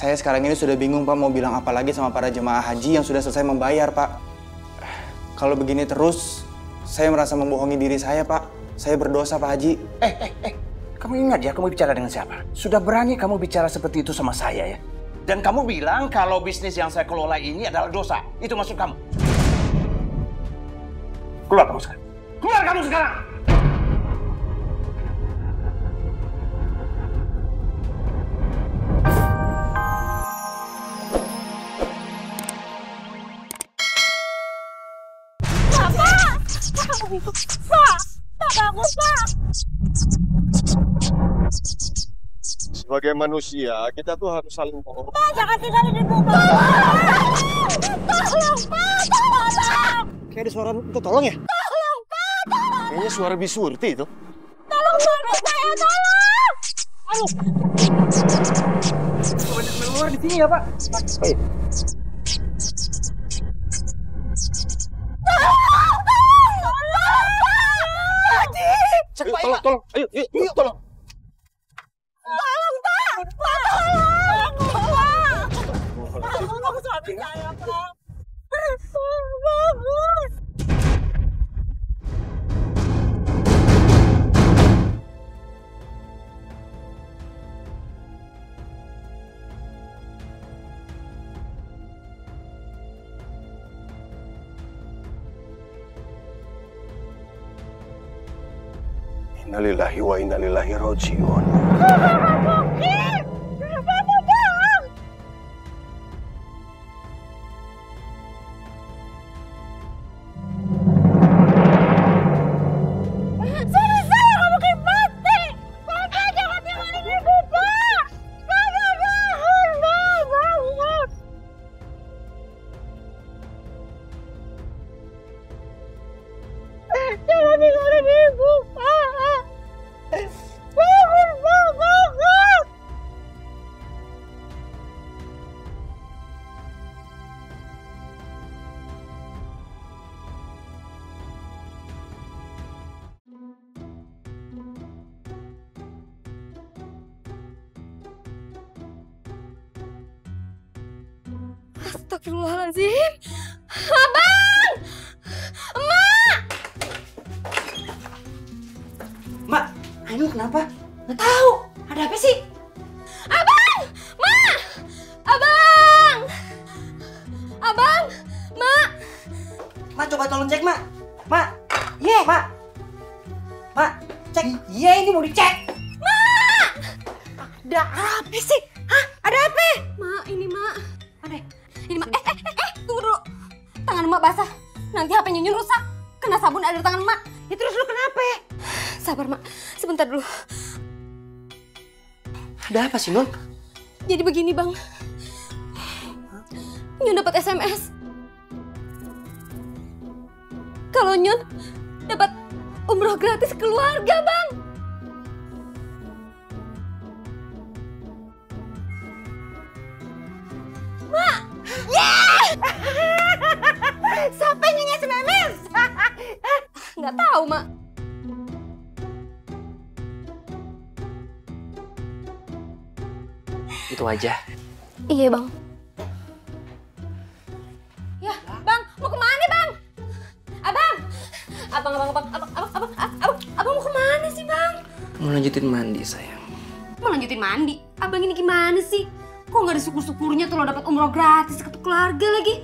Saya sekarang ini sudah bingung Pak mau bilang apa lagi sama para jemaah haji yang sudah selesai membayar Pak. Kalau begini terus, saya merasa membohongi diri saya Pak. Saya berdosa Pak Haji. Kamu ingat ya kamu bicara dengan siapa? Sudah berani kamu bicara seperti itu sama saya ya? Dan kamu bilang kalau bisnis yang saya kelola ini adalah dosa. Itu maksud kamu? Keluar kamu sekarang. Keluar kamu sekarang! Pak, bagus, Pak. Sebagai manusia, kita tuh harus saling tolong. Pak, jangan tinggalin ibu, Pak. Tolong, Pak, tolong. Kayak ada suara minta tolong ya? Tolong, Pak, tolong. Kayaknya suara Bisurti itu. Tolong, suami saya, tolong. Aduh. Banyak keluar di sini ya, Pak. Tolong, ayo, tolong. Tolong, Pak. Pak, tolong. Tolong, suami saya, Pak. Bagus. Innalillahi wa inna ilaihi raji'un. Mungkin. Kenapa, Bang? Suami saya nggak mungkin mati. Bapak jangan tinggalin ibu, Pak. Bapak bangun, Pak. Bangun. Jangan tinggalin ibu, Pak. Bangun, Pak. Bangun. Astagfirullahaladzim. Abang! Emak! Mak, Ainul kenapa? Nggak tahu. Ada apa sih? Abang! Mak! Abang! Abang! Mak! Mak, coba tolong cek, Mak. Mak. Mak. Mak, cek. Ini mau dicek. Mak! Ada apa sih? Hah? Ada apa? Mak, ini Mak. Mana? Ini Mak. Tunggu dulu. Tangan Mak basah. Nanti HP Nyun rusak. Kena sabun ada di tangan Mak. Ya terus lu kenapa? Sabar Mak, sebentar dulu. Ada apa sih, Nun? Jadi begini Bang. Nyun dapat SMS. Kalau Nyun dapat umroh gratis keluarga, Bang. Mak! Yeah! Siapa yang SMS? Nggak tahu, Mak. Itu aja. Iya, Bang. Ya, Bang, mau kemana, Bang? Abang mau kemana sih, Bang? Mau lanjutin mandi, sayang. Mau lanjutin mandi? Abang ini gimana sih? Kok nggak ada syukur-syukurnya tuh lo dapat umroh gratis ke keluarga lagi?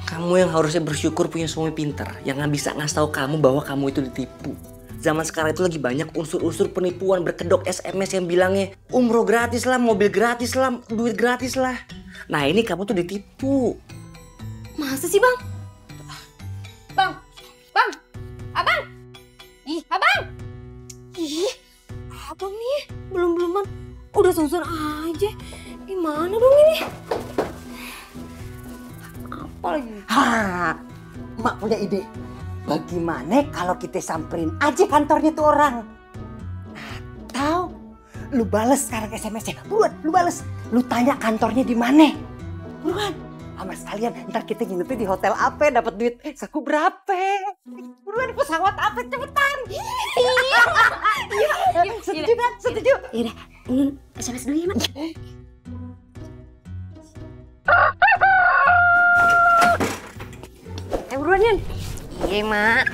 Kamu yang harusnya bersyukur punya suami pinter, yang nggak bisa ngasih tahu kamu bahwa kamu itu ditipu. Zaman sekarang itu lagi banyak unsur-unsur penipuan berkedok SMS yang bilangnya umroh gratis lah, mobil gratis lah, duit gratis lah. Nah ini kamu tuh ditipu. Masa sih, Bang? Abang! Abang nih, belum-beluman udah suzon aja. Gimana dong ini? Apa lagi? Mak punya ide. Bagaimana kalau kita samperin aja kantornya tuh orang? Atau lu bales sekarang SMS-nya. Buruan, lu bales. Lu tanya kantornya di mana. Buruan. Sama sekalian ntar kita nginepnya di hotel apa, dapat duit saku berapa. Buruan di pesawat apa, cepetan. Setuju kan? Setuju. Yaudah, SMS dulu ya, Mak. buruan Yun. Iya Mak.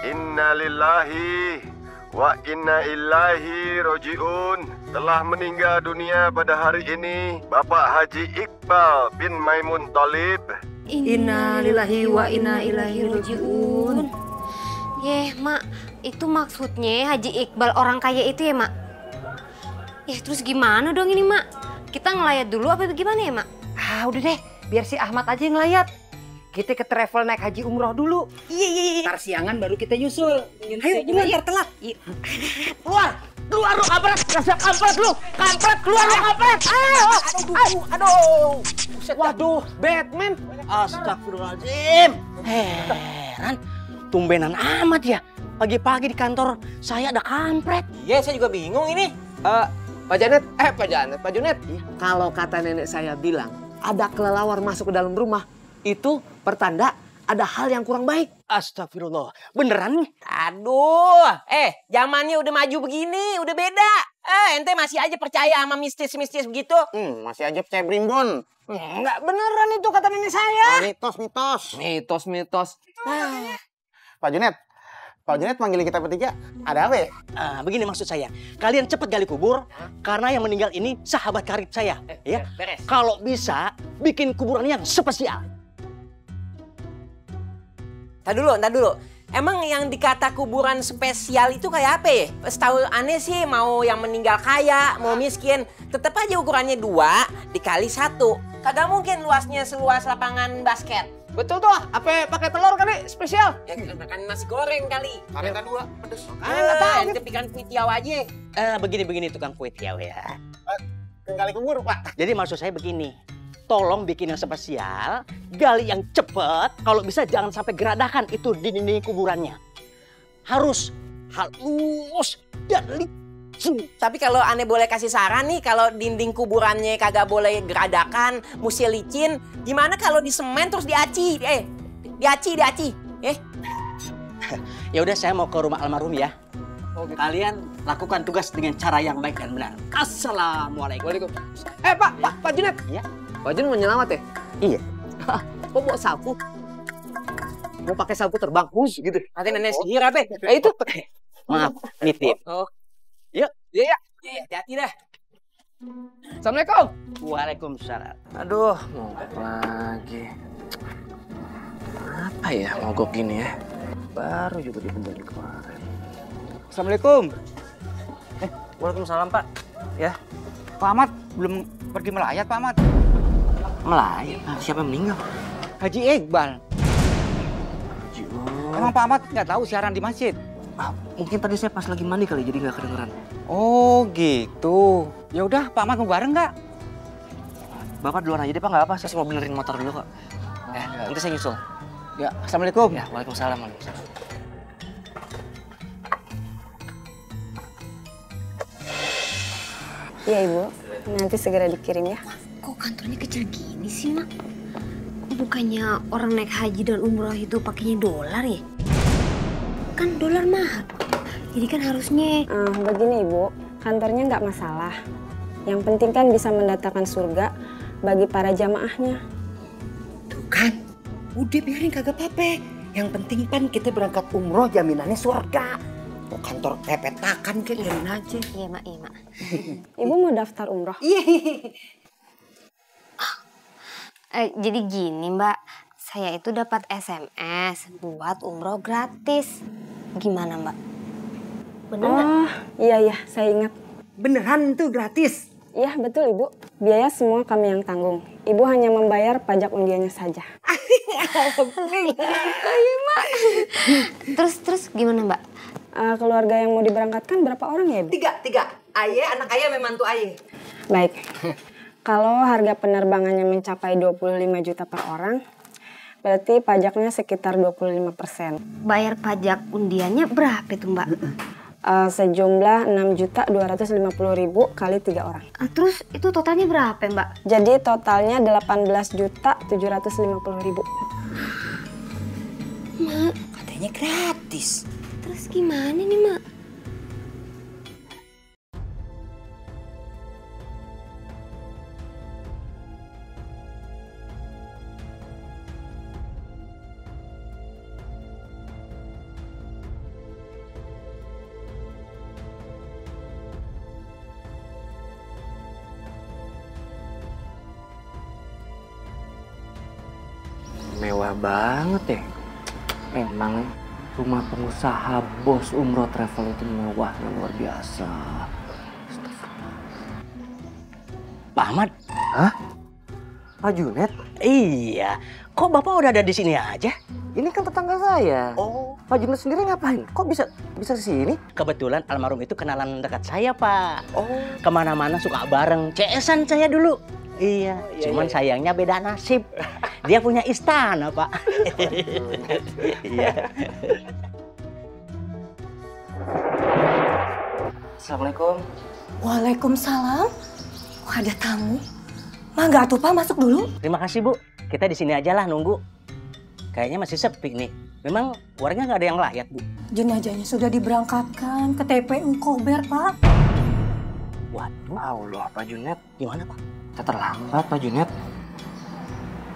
Inna lillahi wa inna ilaihi roji'un. Telah meninggal dunia pada hari ini Bapak Haji Iqbal bin Maimun Thalib. Inna lillahi wa inna ilaihi raji'un. Yeh Mak, itu maksudnya Haji Iqbal orang kaya itu ya Mak? Terus gimana dong ini Mak? Kita ngelayat dulu apa bagaimana ya Mak? Ah udah deh, biar si Ahmad aja yang ngelayat. Kita ke travel naik haji umroh dulu. Iya. Ntar siangan baru kita nyusul. Ayo buruan, ntar telat. Keluar lu kampret, dasar kampret lu. Kampret, keluar lu kampret. Aduh. Waduh, Batman. Astagfirullahaladzim. Heran, tumbenan amat ya. Pagi-pagi di kantor saya ada kampret. Iya, saya juga bingung ini. Pak Janet. Kalau kata nenek saya bilang, ada kelelawar masuk ke dalam rumah, itu pertanda ada hal yang kurang baik. Astagfirullah, beneran nih? Aduh, zamannya udah maju begini, udah beda. Ente masih aja percaya sama mistis-mistis begitu? Masih aja percaya primbon. Enggak beneran itu kata nenek saya. Mitos. Pak Junet manggilin kita bertiga, ada apa ya? Begini maksud saya, kalian cepat gali kubur karena yang meninggal ini sahabat karib saya. Ya, beres. Kalau bisa bikin kuburan yang spesial. Ntar dulu. Emang yang dikata kuburan spesial itu kayak apa ya? Setahu aneh sih mau yang meninggal kaya, mau miskin, tetap aja ukurannya 2 dikali 1. Kagak mungkin luasnya seluas lapangan basket. Betul tuh, apa pakai telur kali spesial? Ya makan nasi goreng kali. Karet 2, pedes. Nggak tahu. Ente pikan kuitiau aja. Begini tukang kue tiaw ya. Gali kubur, Pak. Jadi maksud saya begini, tolong bikin yang spesial, gali yang cepet, kalau bisa jangan sampai geradakan itu di dinding kuburannya. Harus halus dan licin. Tapi kalau aneh boleh kasih saran nih, kalau dinding kuburannya kagak boleh geradakan, mesti licin, gimana kalau di semen terus diaci? Diaci. Ya udah, saya mau ke rumah almarhum ya. Kalian lakukan tugas dengan cara yang baik dan benar. Assalamualaikum. Waalaikumsalam. Pak Junet. Iya. Pak Junet mau nyelamat ya? Iya. Kok bawa sapu? Mau pakai sapu terbang, gitu. Nanti nenek sihir apa? Itu. Maaf, nitip. Oh. Yuk. Iya, hati-hati dah. Assalamualaikum. Waalaikumsalam. Aduh, mogok lagi. Apa ya mogok gini ya? Baru juga dibenerin kemarin. Assalamualaikum. Waalaikumsalam, Pak. Ya. Pak Ahmad belum pergi melayat, Pak Ahmad. Melayat? Siapa yang meninggal? Haji Iqbal. Emang Pak Ahmad nggak tahu siaran di masjid? Mungkin tadi saya pas lagi mandi kali, jadi nggak kedengeran. Oh gitu. Ya udah, Pak Ahmad mau bareng nggak? Bapak duluan aja deh Pak, nggak apa. Saya mau benerin motor dulu kok. Nanti saya nyusul. Ya, assalamualaikum. Ya, waalaikumsalam. Iya Ibu, nanti segera dikirim ya. Kok kantornya kecil gini sih Mak? Bukannya orang naik haji dan umroh itu pakainya dolar ya? Kan dolar mahal. Jadi kan harusnya... Begini Ibu, kantornya nggak masalah. Yang penting kan bisa mendatangkan surga bagi para jamaahnya. Tuh kan, udah biarin kagak apa-apa. Yang penting kan kita berangkat umroh jaminannya surga. Mau kantor pepetakan kan biarin aja. Iya Mak. Ibu mau daftar umroh? Iya. Jadi gini Mbak, saya itu dapat SMS buat umroh gratis. Gimana Mbak? Bener nggak? Iya, saya ingat. Beneran tuh gratis. Iya betul Ibu, biaya semua kami yang tanggung. Ibu hanya membayar pajak undiannya saja. Terus gimana Mbak? Keluarga yang mau diberangkatkan berapa orang ya Ibu? Tiga. Aye, anak ayah menantu ayah. Baik, kalau harga penerbangannya mencapai 25 juta per orang, berarti pajaknya sekitar 25%. Bayar pajak undiannya berapa itu Mbak? Sejumlah 6.250.000 kali 3 orang. Terus itu totalnya berapa Mbak? Jadi totalnya 18.750.000. Mak, Katanya gratis. terus gimana nih Mak? Murah banget ya. Memang rumah pengusaha bos umroh travel itu mewahnya luar biasa. Pak Ahmad. Hah? Pak Junet? Iya. Kok Bapak udah ada di sini aja? Ini kan tetangga saya. Oh. Pak Junet sendiri ngapain? Kok bisa di sini? Kebetulan almarhum itu kenalan dekat saya, Pak. Oh. Kemana-mana suka bareng. CS-an saya dulu. Iya, cuman sayangnya beda nasib. Dia punya istana, Pak. Iya. Assalamualaikum. Waalaikumsalam. Wah, ada tamu. Mangga atuh Pak, masuk dulu. Terima kasih, Bu. Kita di sini aja lah nunggu. Kayaknya masih sepi nih. Memang warga nggak ada yang layak, Bu. Jenazahnya sudah diberangkatkan ke TPU Kober, Pak. Waduh. Allah, Pak Junet. Gimana, Pak? Kita terlambat, Pak Junet.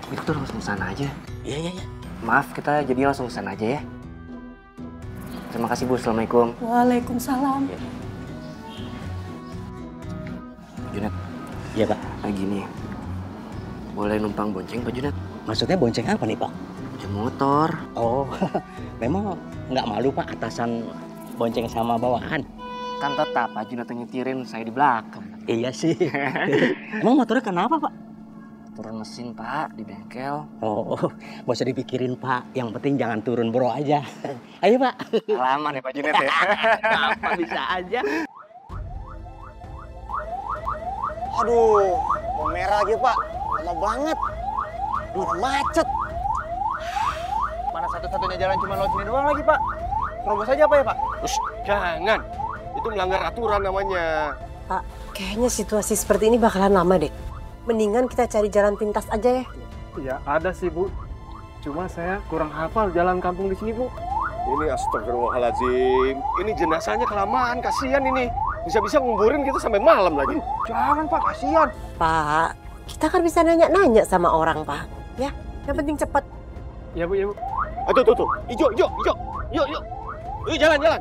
Kita tuh langsung kesana aja. Iya. Maaf, kita jadi langsung kesana aja ya. Terima kasih, Bu. Assalamualaikum. Waalaikumsalam. Pak Junet. Iya, Pak. Gini. Boleh numpang bonceng, Pak Junet? Maksudnya bonceng apa nih, Pak? Bonceng motor. Oh, memang nggak malu, Pak, atasan bonceng sama bawahan? Kan tetap Pak Junet yang nyetirin, saya di belakang. Iya sih. Emang motornya kenapa, Pak? Turun mesin, Pak, di bengkel. Oh, gak usah dipikirin, Pak. Yang penting jangan turun bro aja. Ayo, Pak. Alaman ya, Pak Junet ya? Apa bisa aja. Aduh, mau merah lagi Pak. Lama banget. Udah macet. Mana satu-satunya jalan cuma lewat sini doang lagi, Pak. Terobos aja apa ya, Pak? Ush, jangan. Itu melanggar aturan namanya. Pak, kayaknya situasi seperti ini bakalan lama deh. Mendingan kita cari jalan pintas aja ya. Ya ada sih Bu. Cuma saya kurang hafal jalan kampung di sini Bu. Ini astagfirullahaladzim. Ini jenazahnya kelamaan, kasihan ini. Bisa-bisa nguburin kita sampai malam lagi. Jangan Pak, kasihan. Pak, kita kan bisa nanya-nanya sama orang Pak. Ya, yang penting cepat. Ya Bu, ya Bu. Tuh. Ijo. Yuk. Yuk, jalan.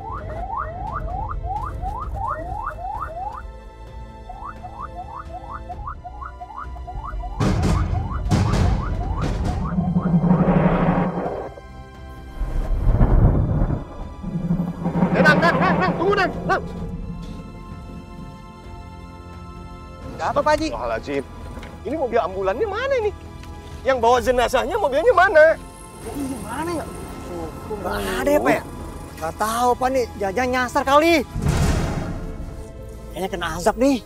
Tunggu, Nang. Apa Pak Haji? Astagfirullahaladzim. Ini mobil ambulannya mana ini? Yang bawa jenazahnya mobilnya mana? Iya, mana ya? Nggak ada ya, Pak ya? Nggak tahu, Pak nih. Jajan nyasar kali. Kayaknya kena azab nih.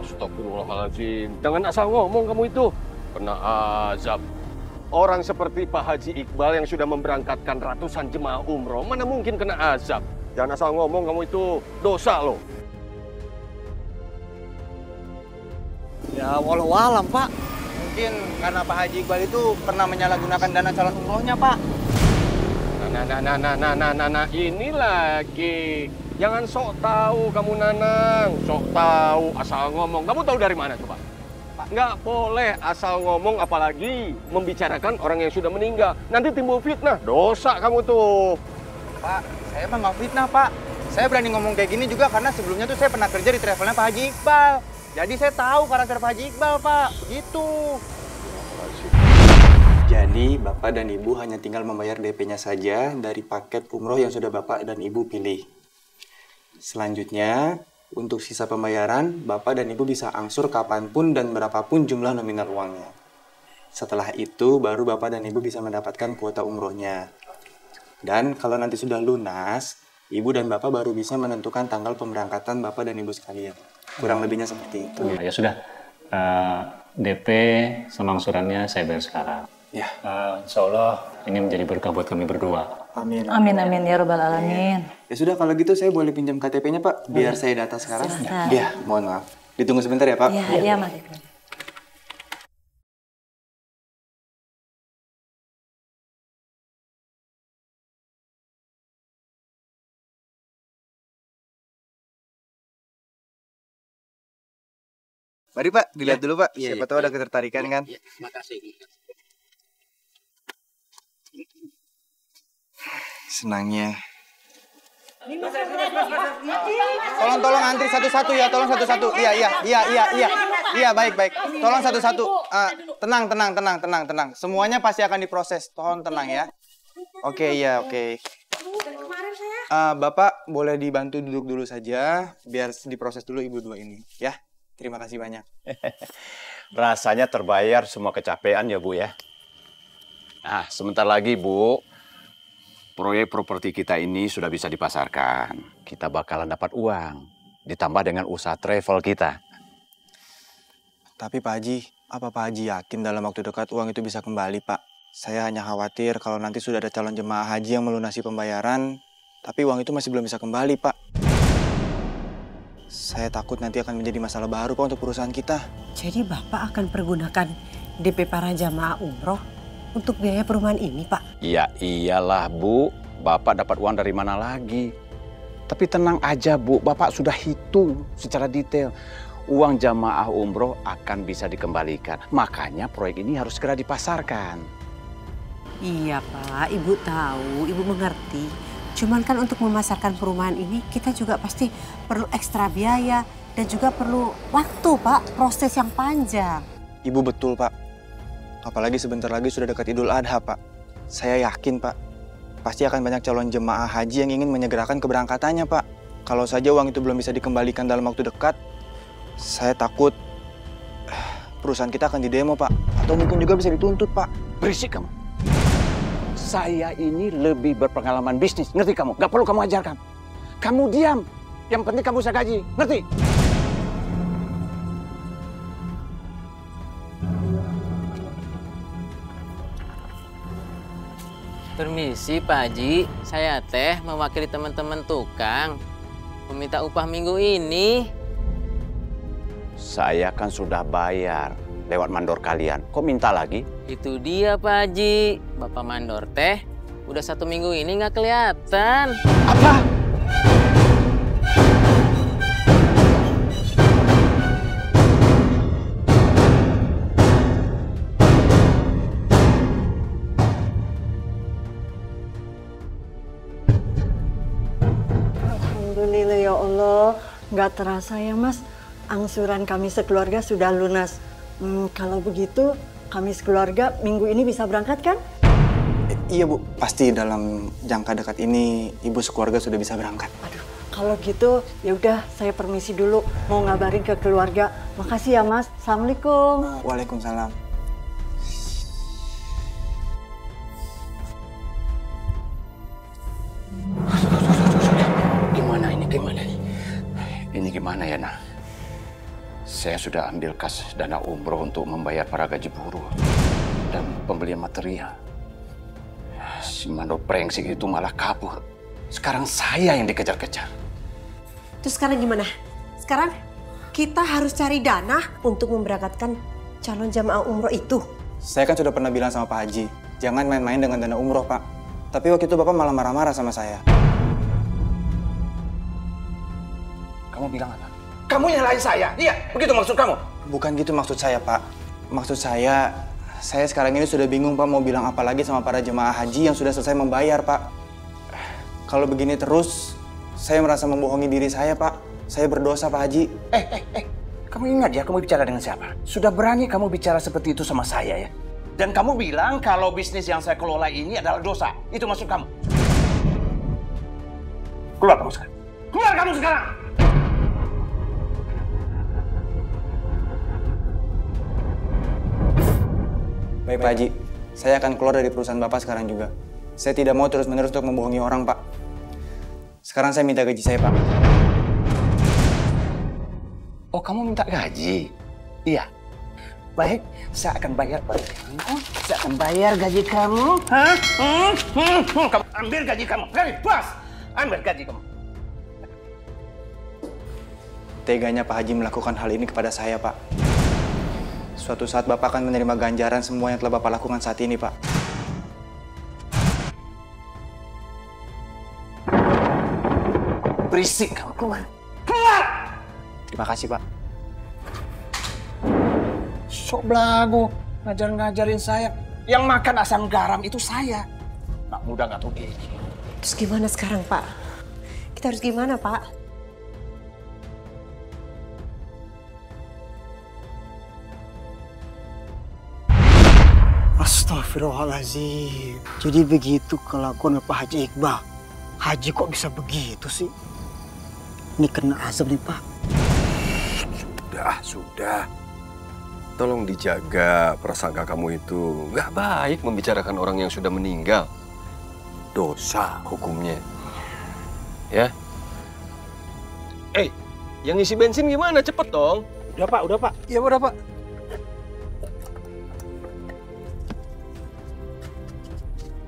Astagfirullahaladzim. Jangan asal ngomong kamu itu. Kena azab. Orang seperti Pak Haji Iqbal yang sudah memberangkatkan ratusan jemaah umroh, mana mungkin kena azab? Jangan asal ngomong kamu itu dosa loh. Ya, walau-alam, Pak. Mungkin karena Pak Haji Iqbal itu pernah menyalahgunakan dana calon umrohnya, Pak. Nah, ini lagi. Jangan sok tahu kamu, Nanang. Sok tahu, asal ngomong. Kamu tahu dari mana coba? Nggak boleh asal ngomong, apalagi membicarakan orang yang sudah meninggal. Nanti timbul fitnah. Dosa kamu tuh. Pak, saya emang nggak fitnah, Pak. Saya berani ngomong kayak gini juga karena sebelumnya tuh saya pernah kerja di travelnya Pak Haji Iqbal. Jadi saya tahu karakter Pak Haji Iqbal, Pak. Gitu. Jadi Bapak dan Ibu hanya tinggal membayar DP-nya saja dari paket umroh yang sudah Bapak dan Ibu pilih. Selanjutnya, untuk sisa pembayaran, Bapak dan Ibu bisa angsur kapanpun dan berapapun jumlah nominal uangnya. Setelah itu, baru Bapak dan Ibu bisa mendapatkan kuota umrohnya. Dan kalau nanti sudah lunas, Ibu dan Bapak baru bisa menentukan tanggal pemberangkatan Bapak dan Ibu sekalian. Kurang lebihnya seperti itu. Ya sudah, DP sama angsurannya saya bayar sekarang. Ya. Insya Allah ini menjadi berkah buat kami berdua. Amin. Amin ya Rabbal Alamin. Ya sudah, kalau gitu saya boleh pinjam KTP-nya, Pak, biar saya data sekarang. Silakan. Ya, mohon maaf. Ditunggu sebentar ya, Pak. Iya, Mas. Mari, Pak, dilihat dulu, Pak. Siapa tahu ada ketertarikan kan? Ya, makasih. Senangnya. Tolong antri satu-satu ya, tolong satu-satu. Iya. Iya, baik. Tolong satu-satu. Tenang. Semuanya pasti akan diproses. Tolong tenang ya. Oke. Bapak boleh dibantu duduk dulu saja, biar diproses dulu ibu dua ini, ya. Terima kasih banyak. Rasanya terbayar semua kecapean ya, Bu ya. Nah, sebentar lagi, Bu. Proyek properti kita ini sudah bisa dipasarkan. Kita bakalan dapat uang. Ditambah dengan usaha travel kita. Tapi Pak Haji, apa Pak Haji yakin dalam waktu dekat uang itu bisa kembali, Pak? Saya hanya khawatir kalau nanti sudah ada calon jemaah haji yang melunasi pembayaran, tapi uang itu masih belum bisa kembali, Pak. Saya takut nanti akan menjadi masalah baru, Pak, untuk perusahaan kita. Jadi Bapak akan pergunakan DP para jamaah umroh untuk biaya perumahan ini, Pak? Ya iyalah, Bu. Bapak dapat uang dari mana lagi? Tapi tenang aja, Bu. Bapak sudah hitung secara detail. Uang jamaah umroh akan bisa dikembalikan. Makanya proyek ini harus segera dipasarkan. Iya, Pak. Ibu tahu, Ibu mengerti. Cuman kan untuk memasarkan perumahan ini, kita juga pasti perlu ekstra biaya. Dan juga perlu waktu, Pak. Proses yang panjang. Ibu betul, Pak. Apalagi sebentar lagi sudah dekat Idul Adha, Pak. Saya yakin, Pak. Pasti akan banyak calon jemaah haji yang ingin menyegerakan keberangkatannya, Pak. Kalau saja uang itu belum bisa dikembalikan dalam waktu dekat, saya takut perusahaan kita akan didemo, Pak. Atau mungkin juga bisa dituntut, Pak. Berisik kamu. Saya ini lebih berpengalaman bisnis, ngerti kamu? Gak perlu kamu ajarkan. Kamu diam. Yang penting kamu saya gaji, ngerti? Permisi Pak Haji, saya teh mewakili teman-teman tukang meminta upah minggu ini. Saya kan sudah bayar lewat mandor kalian. Kok minta lagi? Itu dia Pak Haji, Bapak mandor teh udah 1 minggu ini nggak kelihatan. Apa? Alhamdulillah ya Allah, nggak terasa ya Mas, angsuran kami sekeluarga sudah lunas. Kalau begitu, kami sekeluarga minggu ini bisa berangkat kan? Iya Bu, pasti dalam jangka dekat ini ibu sekeluarga sudah bisa berangkat. Aduh, kalau gitu ya udah saya permisi dulu, mau ngabarin ke keluarga. Makasih ya Mas, Assalamualaikum. Waalaikumsalam. Gimana ini? Ini gimana ya, Nah? Saya sudah ambil kas dana umroh untuk membayar para gaji buruh dan pembelian material. Si Mando brengsek itu malah kabur. Sekarang saya yang dikejar-kejar. Terus sekarang gimana? Sekarang kita harus cari dana untuk memberangkatkan calon jamaah umroh itu. Saya kan sudah pernah bilang sama Pak Haji, jangan main-main dengan dana umroh, Pak. Tapi waktu itu Bapak malah marah-marah sama saya. Kamu bilang apa? Kamu nyalahin saya? Iya, begitu maksud kamu? Bukan gitu maksud saya, Pak. Maksud saya sekarang ini sudah bingung, Pak, mau bilang apa lagi sama para jemaah haji yang sudah selesai membayar, Pak. Kalau begini terus, saya merasa membohongi diri saya, Pak. Saya berdosa, Pak Haji. Kamu ingat ya, kamu bicara dengan siapa? Sudah berani kamu bicara seperti itu sama saya ya? Dan kamu bilang kalau bisnis yang saya kelola ini adalah dosa. Itu maksud kamu? Keluar kamu sekarang. Keluar kamu sekarang! Baik Pak Haji, saya akan keluar dari perusahaan Bapak sekarang juga. Saya tidak mau terus-menerus untuk membohongi orang, Pak. Sekarang saya minta gaji saya, Pak. Oh, kamu minta gaji? Iya. Baik, saya akan bayar gaji kamu. Saya akan bayar gaji kamu. Hah? Kamu ambil gaji kamu. Gaji, bos! Ambil gaji kamu. Teganya Pak Haji melakukan hal ini kepada saya, Pak. Suatu saat Bapak akan menerima ganjaran semua yang telah Bapak lakukan saat ini, Pak. Berisik kamu, keluar. Keluar! Terima kasih, Pak. Sok belagu, ngajarin saya. Yang makan asam garam itu saya. Nak muda nggak tahu diri. Terus gimana sekarang, Pak? Kita harus gimana, Pak? Astagfirullahaladzim. Jadi begitu kelakuan Pak Haji Iqbal. Haji kok bisa begitu sih? Ini kena azab nih Pak. Sudah. Tolong dijaga prasangka kamu itu. Nggak baik membicarakan orang yang sudah meninggal. Dosa hukumnya. Ya. Yang isi bensin gimana? Cepet dong. Udah Pak. Ya udah Pak.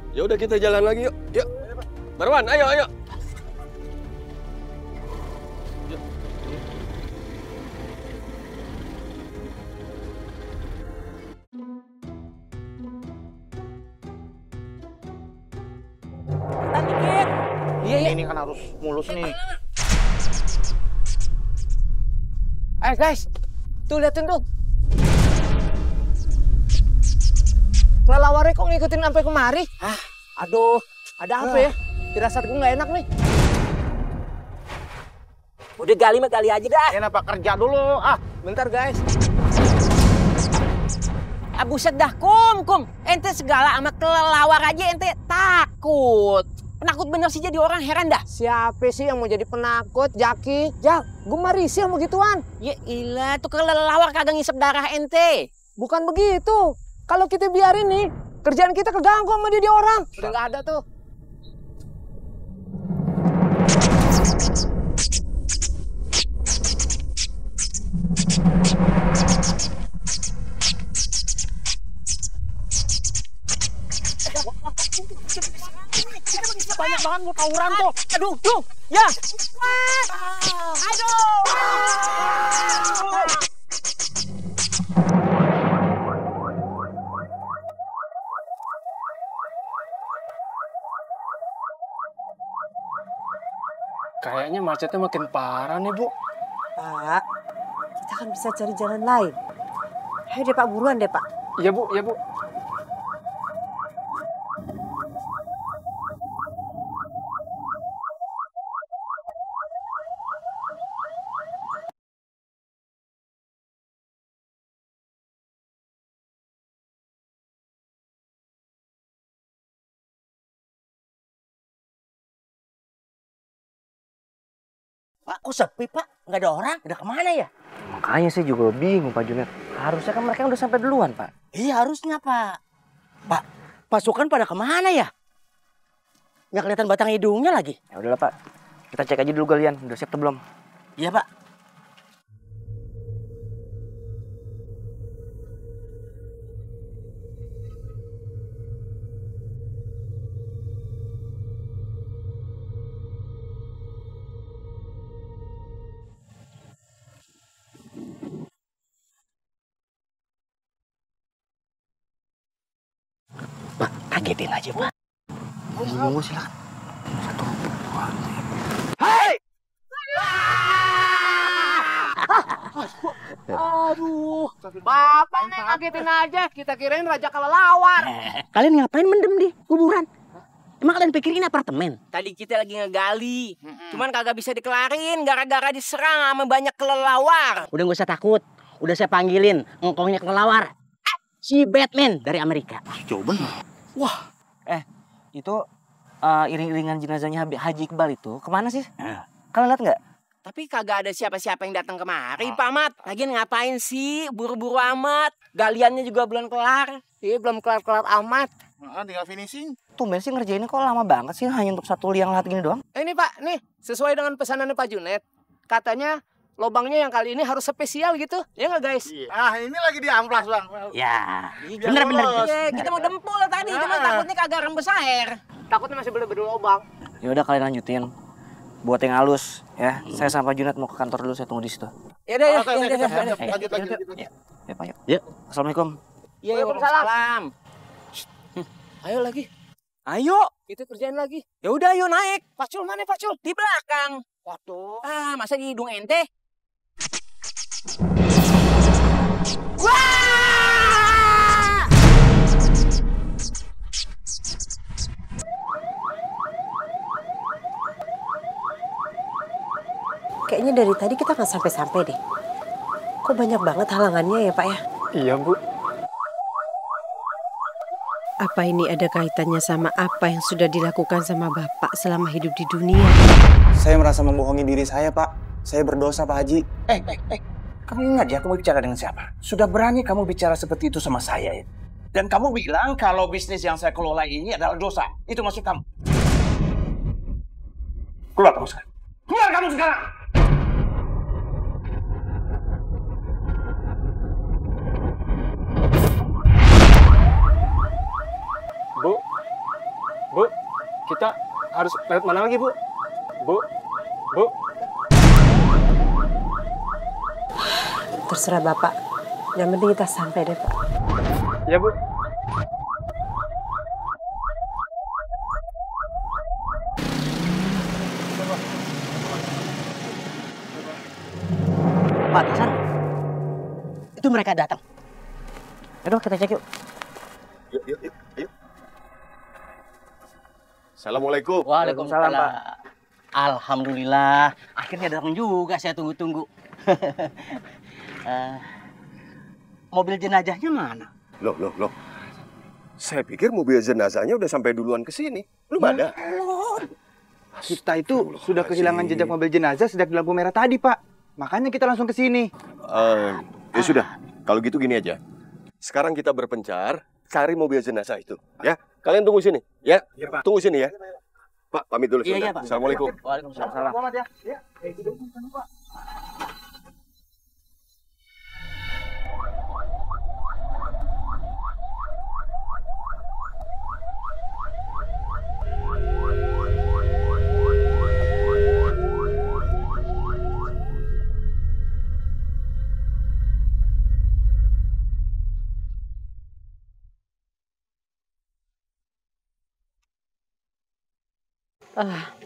Ya udah kita jalan lagi yuk. Yuk. Marwan, ayo. Iya. Ini kan harus mulus nih. Ayo guys, tuh liatin tuh. Kelelawarnya kok ngikutin sampai kemari? Aduh, ada apa ya? Firasat gue nggak enak nih. Udah gali mah gali aja dah. Enak Pak, kerja dulu. Bentar guys. Buset dah, kum. Ente segala sama kelelawar aja ente takut. Penakut bener sih jadi orang, heran dah. Siapa sih yang mau jadi penakut, Jaki? Jak, gue mah risih sama gituan. Ya ilah, tuh kelelawar kagak ngisep darah ente. Bukan begitu. Kalau kita biarin nih, kerjaan kita keganggu sama dia orang. Udah nggak ada tuh. Banyak banget mau tawuran tuh. Aduh, tuh. Ya. Aduh. Kayaknya macetnya makin parah nih, Bu. Pak, kita kan bisa cari jalan lain. Ayo deh Pak, buruan deh Pak. Iya, Bu. Pak, kok sepi Pak? Nggak ada orang? Udah kemana ya? Makanya saya juga bingung Pak Junet. Harusnya kan mereka udah sampai duluan Pak. Iya harusnya Pak. Pak, pasukan pada kemana ya? Nggak kelihatan batang hidungnya lagi. Ya udahlah Pak. Kita cek aja dulu galian. Udah siap atau belum? Iya Pak. Pak, kagetin aja Pak. Monggo silakan. Hei! Aduh, Bapak nih ngagetin aja. Kita kirain raja kelelawar. Kalian ngapain mendem di kuburan? Emang kalian pikir ini apartemen? Tadi kita lagi ngegali. Cuman kagak bisa dikelarin gara-gara diserang sama banyak kelelawar. Udah gak usah takut. Udah saya panggilin engkongnya kelelawar. Si Batman dari Amerika. Coba. Wah. Itu iring-iringan jenazahnya Haji Iqbal itu kemana sih? Kalian lihat nggak? Tapi kagak ada siapa-siapa yang datang kemari, Pak Mat. Lagian ngapain sih buru-buru amat? Galiannya juga belum kelar. Iya, belum kelar-kelar amat. Tinggal finishing. Tumben sih ngerjainnya kok lama banget sih, hanya untuk satu liang lahat gini doang. Ini Pak, nih sesuai dengan pesanannya Pak Junet. Katanya lobangnya yang kali ini harus spesial gitu. Ya nggak guys? Ini lagi diamplas Bang. Ya, bener-bener. Iya, kita mau dempul tadi, cuma takutnya kagak rembes air. Takutnya masih bener-bener lobang. Ya udah kalian lanjutin. Buat yang halus ya. Saya sama Junet mau ke kantor dulu, saya tunggu di situ. Ya udah ya. Lanjut. Ya Pak, yuk. Yuk. Assalamualaikum. Iya, waalaikumsalam. Ayo lagi. Ayo, kita kerjain lagi. Ya udah, ayo naik. Pacul mana Pacul? Di belakang. Waduh. Masa di hidung ente? Wah! Kayaknya dari tadi kita nggak sampai-sampai deh. Kok banyak banget halangannya ya Pak ya? Iya, Bu. Apa ini ada kaitannya sama apa yang sudah dilakukan sama Bapak selama hidup di dunia? Saya merasa membohongi diri saya, Pak. Saya berdosa, Pak Haji. Kamu ingat ya kamu bicara dengan siapa? Sudah berani kamu bicara seperti itu sama saya ya? Dan kamu bilang kalau bisnis yang saya kelola ini adalah dosa. Itu maksud kamu? Keluar kamu sekarang. Keluar kamu sekarang! Bu, kita harus lewat mana lagi, Bu? Bu. Terserah Bapak. Yang penting kita sampai deh, Pak. Ya, Bu. Pak Hasan, itu mereka datang. Aduh, kita cek yuk. Yuk. Assalamualaikum. Waalaikumsalam, Pak. Alhamdulillah, akhirnya datang juga, saya tunggu-tunggu. Mobil jenazahnya mana? Loh. Saya pikir mobil jenazahnya udah sampai duluan ke sini. Belum ada. Kita itu sudah kehilangan jejak mobil jenazah sejak di lampu merah tadi, Pak. Makanya kita langsung ke sini. Ya sudah, kalau gitu gini aja. Sekarang kita berpencar cari mobil jenazah itu, ya. Kalian tunggu sini, ya. Iya, Pak. Tunggu sini ya. Pak, pamit dulu. Iya, Pak. Pak. Assalamualaikum. Waalaikumsalam. Selamat ya. Pak.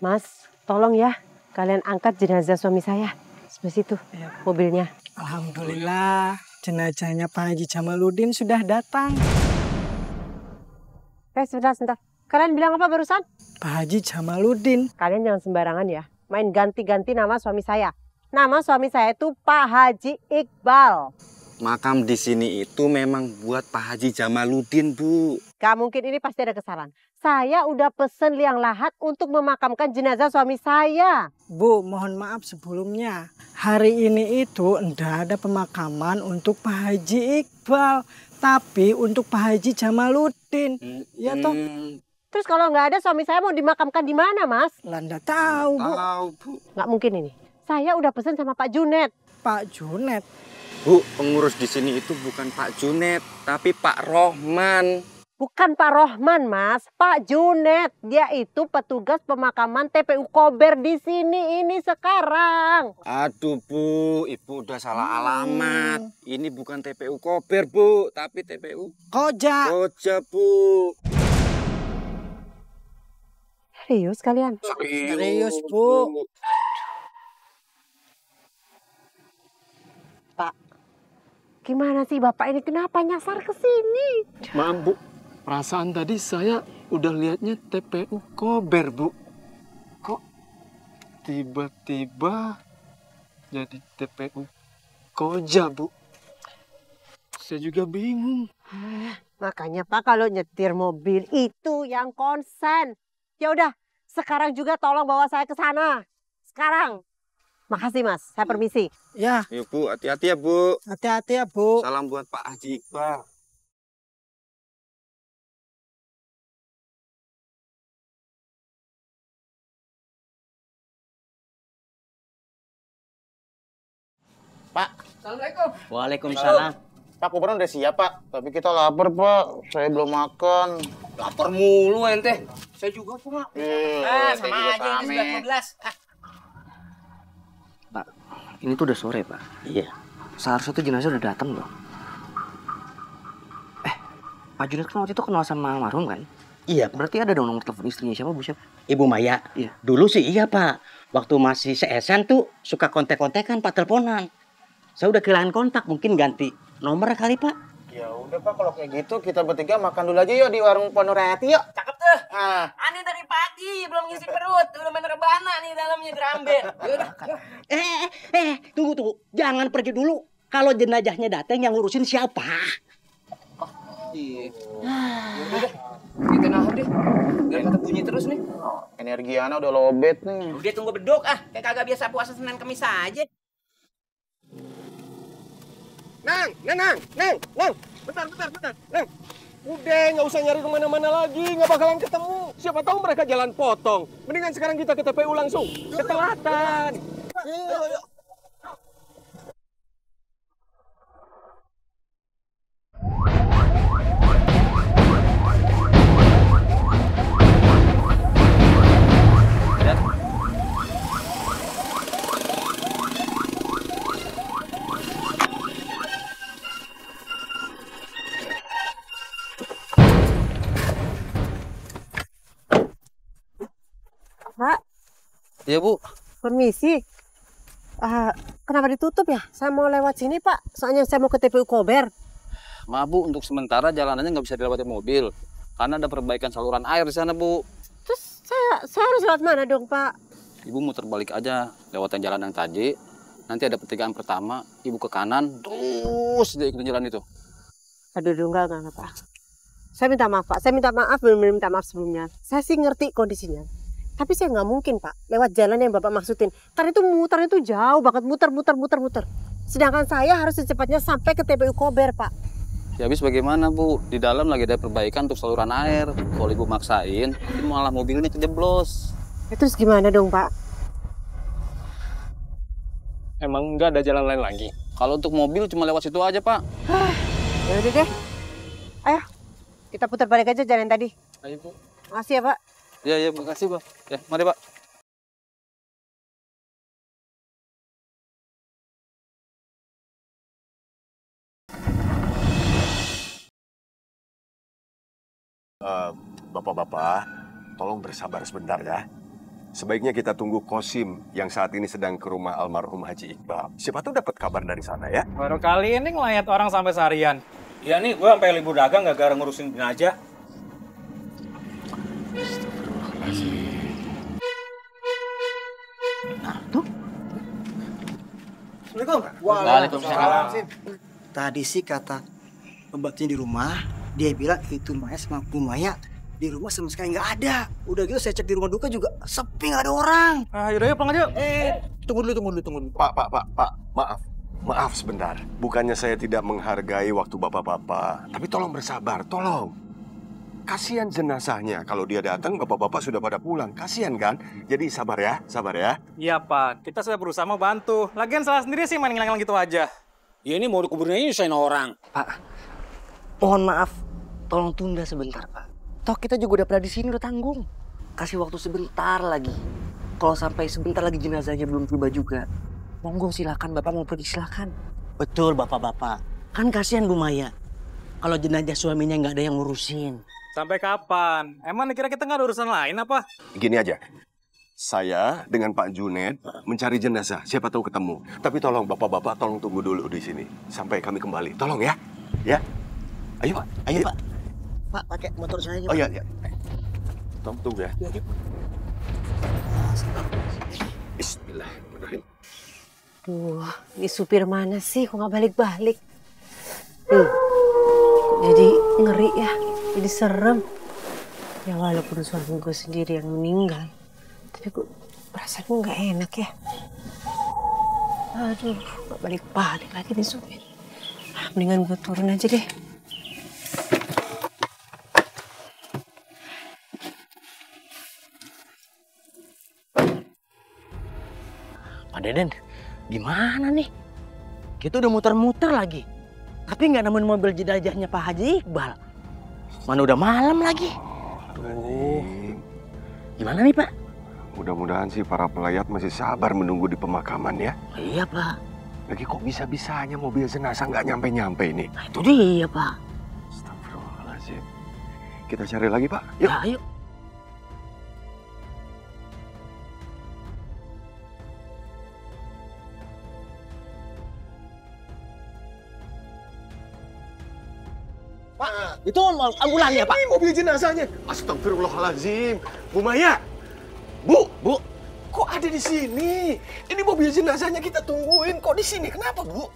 Mas, tolong ya. Kalian angkat jenazah suami saya. Sebelah situ, mobilnya. Alhamdulillah, jenazahnya Pak Haji Jamaluddin sudah datang. Sebentar. Kalian bilang apa barusan? Pak Haji Jamaluddin. Kalian jangan sembarangan ya. Main ganti-ganti nama suami saya. Nama suami saya itu Pak Haji Iqbal. Makam di sini itu memang buat Pak Haji Jamaluddin, Bu. Gak mungkin, ini pasti ada kesalahan. Saya udah pesen liang lahat untuk memakamkan jenazah suami saya. Bu, mohon maaf sebelumnya. Hari ini itu ndak ada pemakaman untuk Pak Haji Iqbal. Tapi untuk Pak Haji Jamaluddin. Ya toh? Terus kalau nggak ada, suami saya mau dimakamkan di mana, Mas? Landa tahu, Bu. Nggak mungkin ini. Saya udah pesen sama Pak Junet. Pak Junet? Bu, pengurus di sini itu bukan Pak Junet, tapi Pak Rohman. Bukan Pak Rohman, Mas. Pak Junet. Dia itu petugas pemakaman TPU Kober di sini ini sekarang. Aduh, Bu. Ibu udah salah alamat. Ini bukan TPU Kober, Bu. Tapi TPU Koja. Koja, Bu. Serius kalian? Serius, Bu. Pak, gimana sih Bapak ini? Kenapa nyasar ke sini? Maaf, Bu. Perasaan tadi saya udah lihatnya TPU Kober, Bu. Kok tiba-tiba jadi TPU Koja, Bu? Saya juga bingung. Makanya Pak, kalau nyetir mobil itu yang konsen. Ya udah, sekarang juga tolong bawa saya ke sana. Sekarang. Makasih, Mas. Saya permisi. Ya. Yuk, Bu. Hati-hati ya, Bu. Hati-hati ya, Bu. Salam buat Pak Haji Iqbal. Pak. Assalamualaikum. Waalaikumsalam. Pak, kuburan udah siap, Pak. Tapi kita lapar, Pak. Saya belum makan. Lapar mulu ente. Saya juga, Pak. Sama aja ini 11. Pak, ini tuh udah sore, Pak. Iya. Seharusnya tuh jenazah udah datang loh. Pak Junet kan waktu itu kenal sama almarhum kan? Iya. Berarti ada dong nomor telepon istrinya siapa, Bu siapa? Ibu Maya. Iya. Dulu sih iya, Pak. Waktu masih se-SN tuh suka kontek-kontekan, Pak, teleponan. Saya udah kehilangan kontak, mungkin ganti nomor kali, Pak. Ya udah, Pak, kalau kayak gitu kita bertiga makan dulu aja yuk di warung Ponoreti yuk. Cakep tuh. Ani dari pagi belum ngisi perut, udah main rebana nih dalamnya dramben. Yaudah. Tunggu. Jangan pergi dulu. Kalau jenazahnya datang yang ngurusin siapa? Yaudah deh, kita nahan deh. Biar kata bunyi terus nih. Energi Ana udah lobet nih. Udah tunggu beduk kayak kagak biasa puasa Senin Kamis aja. Nang. Bentar. Nang. Udah, nggak usah nyari kemana-mana lagi. Nggak bakalan ketemu. Siapa tahu mereka jalan potong. Mendingan sekarang kita ke TPU langsung. Ketelatan. Ayo. Pak. Iya, Bu. Permisi. Kenapa ditutup ya? Saya mau lewat sini, Pak. Soalnya saya mau ke TPU Kober. Maaf, Bu, untuk sementara jalanannya nggak bisa dilewati mobil. Karena ada perbaikan saluran air di sana, Bu. Terus saya harus lewat mana dong, Pak? Ibu muter balik aja, lewatin jalan yang tadi. Nanti ada pertigaan pertama, Ibu ke kanan, terus dia ikutin jalan itu. Aduh, enggak, Pak. Saya minta maaf, Pak. Saya minta maaf, benar-benar minta maaf sebelumnya. Saya sih ngerti kondisinya. Tapi saya nggak mungkin, Pak, lewat jalan yang Bapak maksudin. Karena itu muter itu jauh banget, muter. Sedangkan saya harus secepatnya sampai ke TPU Kober, Pak. Ya habis bagaimana, Bu? Di dalam lagi ada perbaikan untuk saluran air. Kalau Ibu maksain, ini malah mobilnya kejeblos. Terus gimana dong, Pak? Emang nggak ada jalan lain lagi? Kalau untuk mobil cuma lewat situ aja, Pak. Ya udah deh. Ayo, kita putar balik aja jalan tadi. Ayo, Bu. Makasih ya, Pak. Ya, makasih, Pak. Ya, mari, Pak. Bapak-bapak, tolong bersabar sebentar ya. Sebaiknya kita tunggu Kosim yang saat ini sedang ke rumah almarhum Haji Iqbal. Siapa tuh dapat kabar dari sana ya? Baru kali ini ngelayat orang sampai seharian. Iya nih, gue sampai libur dagang gak gara ngurusin jenazah. Assalamualaikum. Waalaikumsalam. Tadi sih kata pembantunya di rumah, dia bilang itu Maya sama Bu Maya di rumah sama sekali nggak ada. Udah gitu saya cek di rumah duka juga sepi, nggak ada orang. Yaudah yuk pulang aja. Tunggu dulu. Pak, maaf sebentar. Bukannya saya tidak menghargai waktu bapak-bapak, tapi tolong bersabar, tolong. Kasihan jenazahnya, kalau dia datang bapak-bapak sudah pada pulang. Kasihan kan? Jadi sabar ya. Iya Pak, kita sudah berusaha mau bantu. Lagian salah sendiri sih main ngilang gitu aja. Ya ini mau dikuburnya nyusahin orang. Pak, mohon maaf, tolong tunda sebentar, Pak. Toh kita juga udah pernah di sini, udah tanggung. Kasih waktu sebentar lagi. Kalau sampai sebentar lagi jenazahnya belum tiba juga, monggo silakan, Bapak mau pergi silakan. Betul, Bapak-bapak. Kan kasihan Bu Maya. Kalau jenazah suaminya nggak ada yang ngurusin. Sampai kapan? Emang dikira kita nggak ada urusan lain apa? Gini aja, saya dengan Pak Junet mencari jenazah, siapa tahu ketemu. Tapi tolong bapak-bapak tolong tunggu dulu di sini sampai kami kembali. Tolong ya. Ya. Ayo, Pak. Ayo, Pak. Pak, pakai motor saya aja. Oh iya. Tolong tunggu ya. Bismillahirrahmanirrahim. Ini supir mana sih? Kok nggak balik-balik? Jadi ngeri ya. Jadi serem. Ya walaupun suami gue sendiri yang meninggal, tapi gue perasaan gue nggak enak ya. Aduh, nggak balik-balik lagi nih supir. Mendingan gue turun aja deh. Pak Deden, gimana nih? Kita udah muter-muter lagi. Tapi nggak nemuin mobil jenazahnya Pak Haji Iqbal. Mana udah malam lagi. Aduh. Gimana nih, Pak? Mudah-mudahan sih para pelayat masih sabar menunggu di pemakaman ya. Iya, Pak. Lagi kok bisa-bisanya mobil jenazah nggak nyampe-nyampe ini? Nah, itu dia, Pak. Astagfirullahaladzim. Kita cari lagi, Pak. Yuk. Ya, ayo. Pak, itu ambulannya, Pak. Ini mobil jenazahnya. Astagfirullahaladzim. Bu Maya. Bu. Kok ada di sini? Ini mobil jenazahnya kita tungguin. Kok di sini? Kenapa, Bu?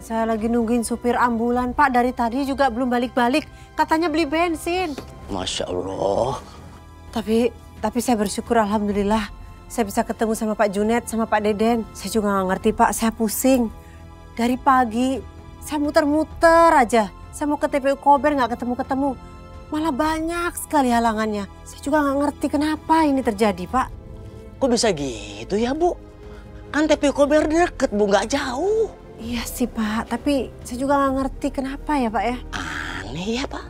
Saya lagi nungguin supir ambulan, Pak. Dari tadi juga belum balik-balik. Katanya beli bensin. Masya Allah. Tapi saya bersyukur alhamdulillah. Saya bisa ketemu sama Pak Junet, sama Pak Deden. Saya juga nggak ngerti, Pak. Saya pusing. Dari pagi, saya muter-muter aja. Saya mau ke TPU Kober, nggak ketemu-ketemu. Malah banyak sekali halangannya. Saya juga nggak ngerti kenapa ini terjadi, Pak. Kok bisa gitu ya, Bu? Kan TPU Kober deket, Bu, nggak jauh. Iya sih, Pak. Tapi saya juga nggak ngerti kenapa ya, Pak ya. Aneh ya, Pak.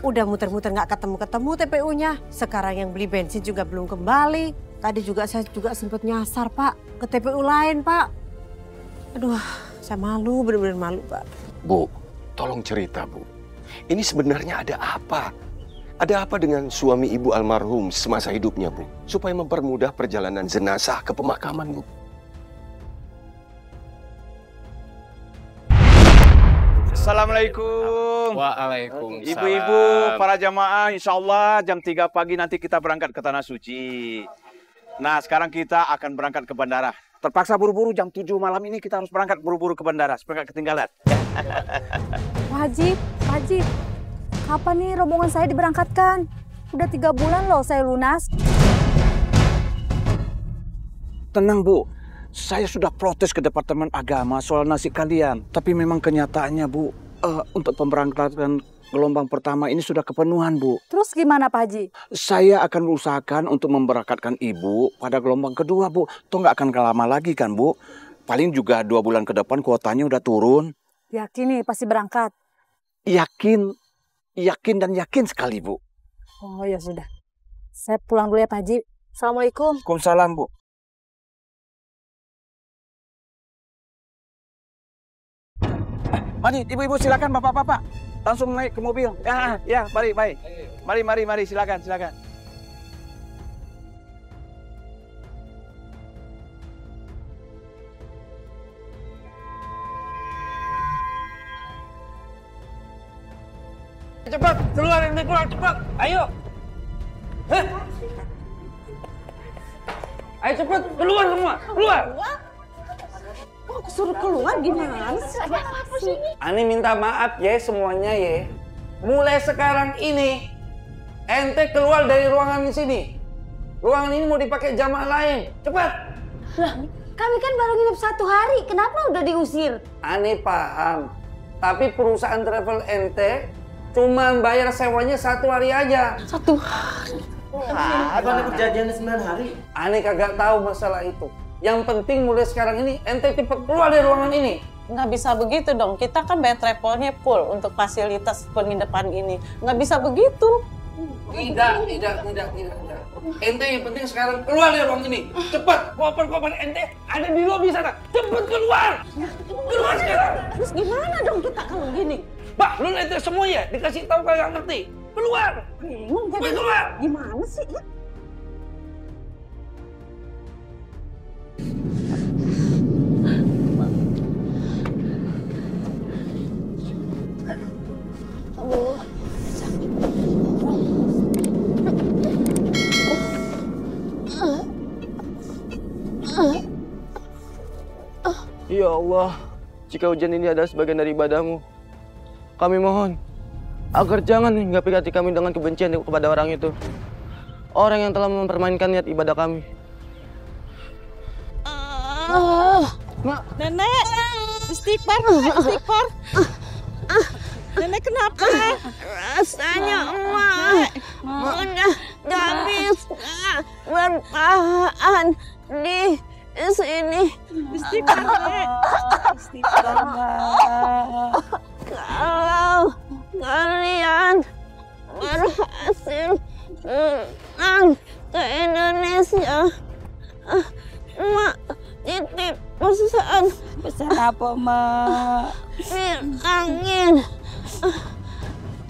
Udah muter-muter nggak ketemu-ketemu TPU-nya. Sekarang yang beli bensin juga belum kembali. Tadi juga saya sempat nyasar, Pak. Ke TPU lain, Pak. Aduh, saya malu, bener-bener malu, Pak. Bu, tolong cerita, Bu. Ini sebenarnya ada apa? Ada apa dengan suami ibu almarhum semasa hidupnya, Bu? Supaya mempermudah perjalanan jenazah ke pemakaman, Bu. Assalamualaikum. Waalaikumsalam. Ibu-ibu, para jamaah, insya Allah jam 3 pagi nanti kita berangkat ke Tanah Suci. Nah, sekarang kita akan berangkat ke bandara. Terpaksa buru-buru jam 7 malam ini kita harus berangkat buru-buru ke bandara supaya nggak ketinggalan. Pak Haji, kapan nih rombongan saya diberangkatkan? Udah 3 bulan loh saya lunas. Tenang, Bu. Saya sudah protes ke Departemen Agama soal nasib kalian. Tapi memang kenyataannya, Bu, untuk pemberangkatan gelombang pertama ini sudah kepenuhan, Bu. Terus gimana, Pak Haji? Saya akan berusahakan untuk memberangkatkan Ibu pada gelombang kedua, Bu. Toh nggak akan lama lagi kan, Bu? Paling juga 2 bulan ke depan kuotanya udah turun. Yakin nih pasti berangkat? Yakin dan yakin sekali, Bu. Oh ya sudah. Saya pulang dulu ya, Pak Haji. Assalamualaikum. Waalaikumsalam, Bu. Mari, ibu-ibu silakan, bapak-bapak. Langsung naik ke mobil. Ya, mari. Mari, silakan. Cepat, keluar, cepat. Ayo. Ayo cepat, keluar semua, keluar. Kok suruh keluar gimana sih? Ani minta maaf ya semuanya ya. Mulai sekarang ini, ente keluar dari ruangan di sini. Ruangan ini mau dipakai jamaah lain. Cepat. Lah, kami kan baru nginep 1 hari. Kenapa udah diusir? Ani paham. Tapi perusahaan travel ente cuma bayar sewanya 1 hari aja. 1 hari? Bukan perjanjiannya 9 hari. Ani kagak tahu masalah itu. Yang penting mulai sekarang ini ente cepet keluar dari ruangan ini. Nggak bisa begitu dong. Kita kan bayar travelnya full untuk fasilitas penginapan ini. Nggak bisa begitu. Tidak. Ente yang penting sekarang keluar dari ruang ini. Cepat, koper ente ada di lobi sana. Cepet keluar. Keluar sekarang. Terus gimana dong kita kalau gini? Pak, lu ente semua ya dikasih tahu kagak ngerti. Keluar. Bingung jadi. Keluar. Gimana sih? Ya Allah, jika hujan ini adalah sebagian dari ibadahmu, kami mohon agar jangan hinggapi hati kami dengan kebencian kepada orang itu. Orang yang telah mempermainkan niat ibadah kami. Nenek, istighfar. Nenek kenapa? Rasanya emak udah gak bisa bertahan di sini. Istighfar. Kalau kalian berhasil pulang ke Indonesia, emak titip pesan. Pesan apa, Mak? Bilangin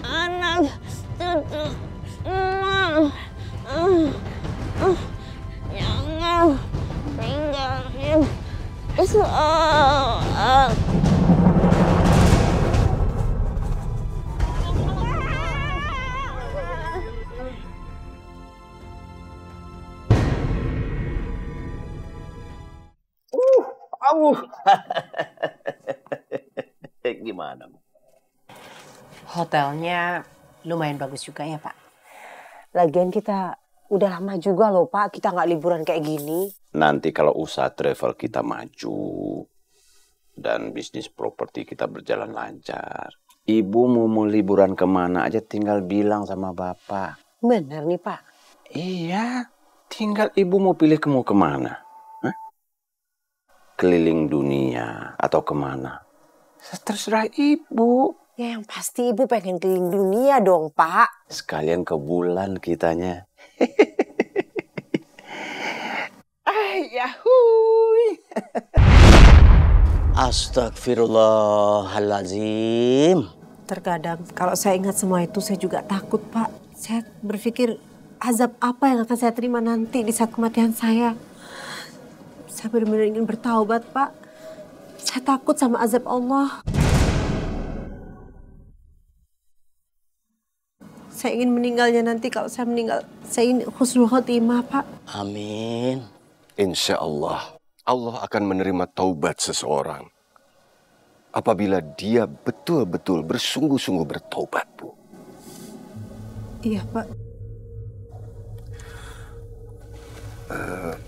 anak cucu emak jangan tinggalin sholat. gimana, Bu? Hotelnya lumayan bagus juga ya, Pak. Lagian kita udah lama juga loh, Pak. Kita nggak liburan kayak gini. Nanti kalau usaha travel kita maju dan bisnis properti kita berjalan lancar, Ibu mau liburan kemana aja tinggal bilang sama Bapak. Bener nih, Pak. Iya, tinggal Ibu mau pilih mau kemana. Hah? Keliling dunia atau kemana. Terserah Ibu. Ya yang pasti Ibu pengen keliling dunia dong, Pak. Sekalian ke bulan kitanya. Yahui. Astagfirullahaladzim. Terkadang kalau saya ingat semua itu saya juga takut, Pak. Saya berpikir azab apa yang akan saya terima nanti di saat kematian saya. Saya benar-benar ingin bertaubat, Pak. Saya takut sama azab Allah. Saya ingin meninggalnya nanti kalau saya meninggal. Saya ingin husnul khotimah, Pak. Amin. Insya Allah, Allah akan menerima taubat seseorang apabila dia betul-betul bersungguh-sungguh bertaubat, Bu. Iya, Pak.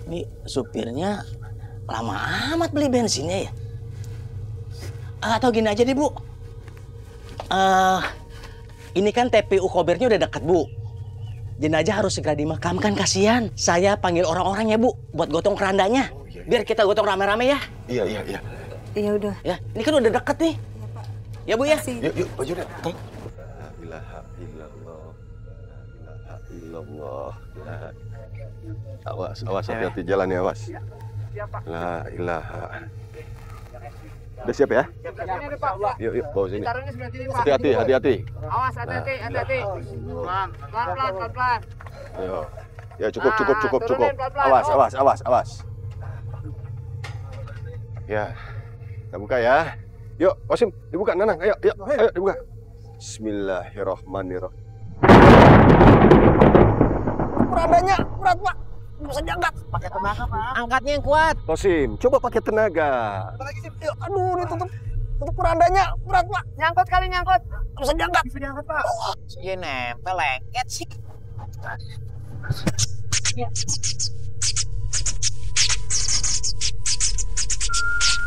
Ini supirnya lama amat beli bensinnya ya? Atau gini aja deh, Bu. Ini kan TPU Kobernya udah dekat, Bu. Jenazah harus segera dimakamkan, kasihan. Saya panggil orang-orangnya, Bu, buat gotong kerandanya. Biar kita gotong rame-rame ya. Iya. Iya udah. Ya, ini kan udah deket nih. Ya, Bu ya. Yuk, baju deh. La ilaha illallah. La ilaha illallah. Awas, hati-hati jalan ya, awas. La ilaha. Udah siap ya? Yuk, bawa sini. Hati-hati. Awas, hati-hati. Pelan-pelan. Ayo. Ya, cukup. Awas. Ya, kita buka ya. Yuk, Wasim, dibuka, Nanang. Ayo, dibuka. Bismillahirrahmanirrahim. Kurandanya berat, Pak. Bisa jangkat. Pakai tenaga, Pak. Angkatnya yang kuat. Wasim, coba pakai tenaga. Aduh, ini tutup kurandanya berat, Pak. Nyangkut, Bisa jangkat. Pak. Iya, nempel lengket sih.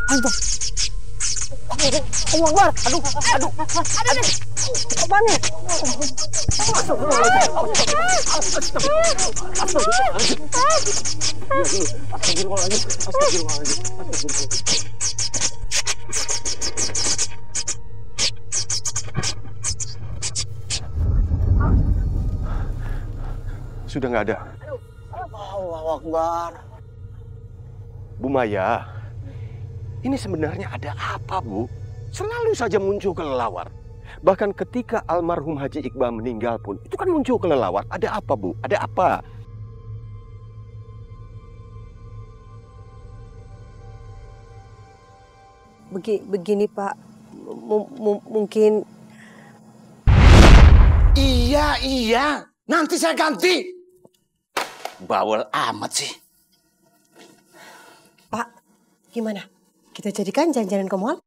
Aduh. Akbar. Aduh. Ada nih. Apaan nih? Sudah nggak ada. Allahu Akbar. Bu Maya, ini sebenarnya ada apa, Bu? Selalu saja muncul kelelawar. Bahkan ketika almarhum Haji Iqbal meninggal pun, itu kan muncul kelelawar. Ada apa, Bu? Ada apa? Begini, Pak. Mungkin... Iya. Nanti saya ganti. Bawel amat sih. Pak, gimana? Kita jadikan jalan-jalan ke mall?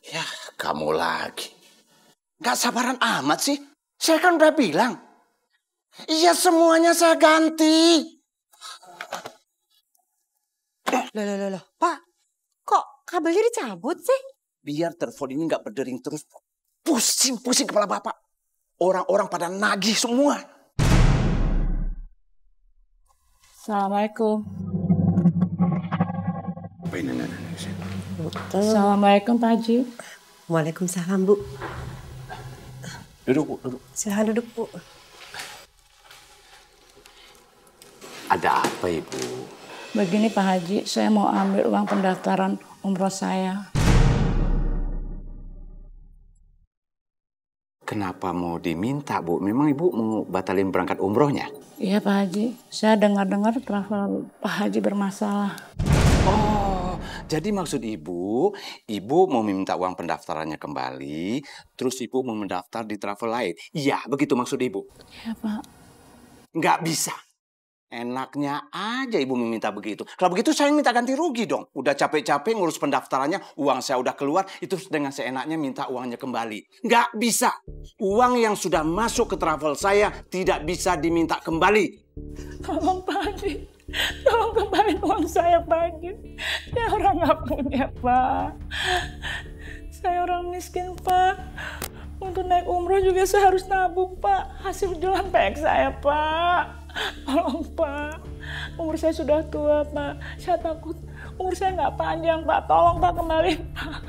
Ya, kamu lagi. Gak sabaran amat sih. Saya kan udah bilang. Iya, semuanya saya ganti. Loh. Pak, kok kabelnya dicabut sih? Biar telepon ini gak berdering terus. Pusing kepala Bapak. Orang-orang pada nagih semua. Assalamualaikum. Apa ini, Nenek? Assalamualaikum, Pak Haji. Waalaikumsalam, Bu. Duduk, Bu. Silahkan duduk, Bu. Ada apa, Ibu? Begini, Pak Haji, saya mau ambil uang pendaftaran umroh saya. Kenapa mau diminta, Bu? Memang Ibu mau batalin berangkat umrohnya? Iya, Pak Haji. Saya dengar-dengar travel Pak Haji bermasalah. Oh, jadi maksud Ibu mau minta uang pendaftarannya kembali, terus Ibu mau mendaftar di travel lain. Iya, begitu maksud Ibu? Iya, Pak. Nggak bisa. Enaknya aja ibu meminta begitu. Kalau begitu saya minta ganti rugi dong. Udah capek-capek ngurus pendaftarannya, uang saya udah keluar, itu dengan seenaknya minta uangnya kembali. Nggak bisa. Uang yang sudah masuk ke travel saya tidak bisa diminta kembali. Tolong Pak Haji, tolong kembaliin uang saya Pak Haji. Ya orang nggak punya Pak. Saya orang miskin Pak. Untuk naik umroh juga saya harus nabung Pak. Hasil jualan pek saya Pak. Tolong Pak, umur saya sudah tua Pak. Saya takut umur saya nggak panjang Pak. Tolong Pak kembali Pak.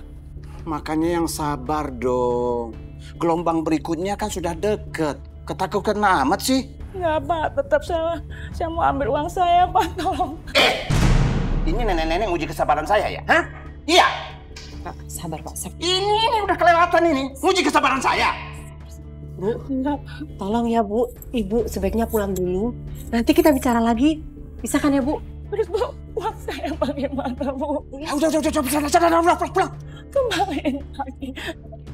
Makanya yang sabar dong. Gelombang berikutnya kan sudah deket. Ketakutan amat sih. Nggak Pak, tetap saya mau ambil uang saya Pak. Tolong. Ini nenek-nenek uji kesabaran saya ya? Hah? Iya. Pak, sabar Pak. Ini udah kelewatan ini. Uji kesabaran saya. Bu, enggak, tolong ya Bu, Ibu sebaiknya pulang dulu. Nanti kita bicara lagi, bisa kan ya Bu? Terus Bu, uang saya bagaimana Bu? Udah, pulang. Kembaliin lagi,